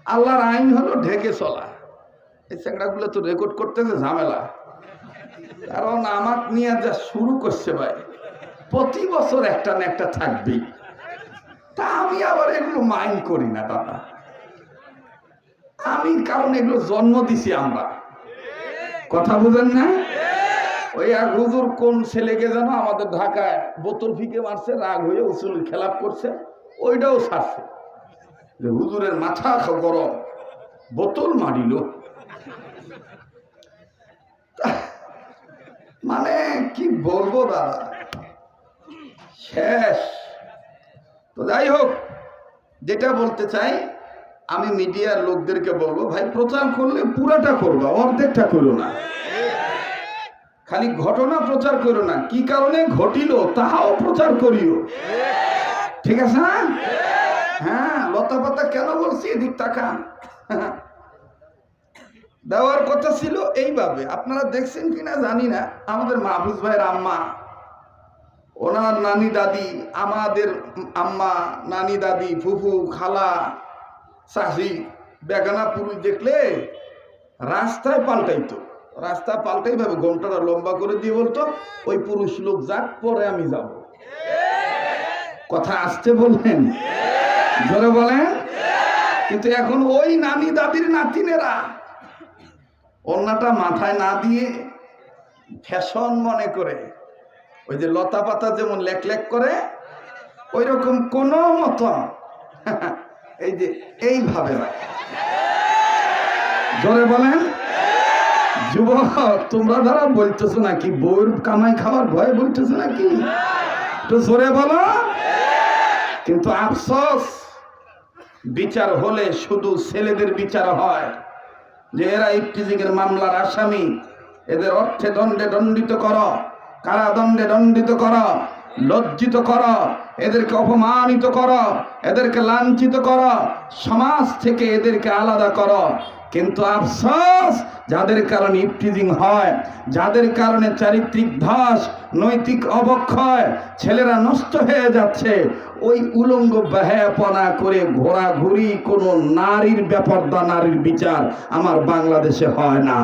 আল্লাহর আইন হলো ঢেকে চলা। এই চ্যাংড়াগুলো তো রেকর্ড করতেছে ঝামেলা, কারণ আমার নিয়ে যা শুরু করছে ভাই, প্রতি বছর একটা না একটা থাকবেই। তা আমি আবার এগুলো মাইন্ড করি না দাদা, আমি কারণ এগুলো জন্ম দিছি আমরা, কথা বুঝেন না? ওই এক হুজুর কোন ছেলেকে যেন আমাদের ঢাকায় বোতল ফিকে মারছে, রাগ হয়ে উসুল খেলাপ করছে, ওইটাও ছাড়ছে যে হুজুরের মাথা গরম, বোতল মারিল। মানে কি বলবো দাদা, শেষ। তো যাই হোক, যেটা বলতে চাই, আমি মিডিয়ার লোকদেরকে বলবো, ভাই প্রচার করলে পুরাটা করবা, অর্ধেকটা করো না। খালি ঘটনা প্রচার করো না, কি কারণে ঘটিল তাহাও প্রচার করিও, ঠিক আছে না? হ্যাঁ, লতা পাতা কেন বলছি, এদিক তাকান। দেওয়ার কথা ছিল এইভাবে, আপনারা দেখছেন কিনা জানি না, আমাদের মাহফুজ ভাইয়ের আম্মা, ওনার নানি দাদি, আমাদের আম্মা, নানি দাদি, ফুফু, খালা, চাষি, বেগানা পুরুষ দেখলে রাস্তায় পাল্টাইতো, রাস্তা পাল্টাই ভাবে ঘন্টাটা লম্বা করে দিয়ে বলতো, ওই পুরুষ লোক যাক, পরে আমি যাব। কথা আসতে বললেন, জোরে বলেন। কিন্তু এখন ওই নানি দাদির নাতিনেরা অন্যটা মাথায় না দিয়ে ফ্যাশন মনে করে, ওই যে লতা পাতা যেমন লেক লেক করে, ওই রকম কোন মতো এই যে এইভাবে রাখে। জোরে বলেন। যুবক, তোমরা যারা বলতেছো নাকি বউর কামাই খাওয়ার ভয়ে বলতেছো নাকি, তো জোরে বলো। কিন্তু আফসোস, বিচার হলে শুধু ছেলেদের বিচার হয়, যে এরা ইফতিজিং এর মামলার আসামি, এদের অর্থে দণ্ডে দণ্ডিত করো, কারাদণ্ডে দণ্ডিত করো, লজ্জিত করো, এদেরকে অপমানিত করো, এদেরকে লাঞ্ছিত করো, সমাজ থেকে এদেরকে আলাদা করো। কিন্তু আফসোস, যাদের কারণে ইফতিজিং হয়, যাদের কারণে চারিত্রিক ধস, নৈতিক অবক্ষয়, ছেলেরা নষ্ট হয়ে যাচ্ছে, ওই উলঙ্গ বেহায়াপনা করে ঘোরাঘুরি, কোনো নারীর ব্যাপারটা, নারীর বিচার আমার বাংলাদেশে হয় না।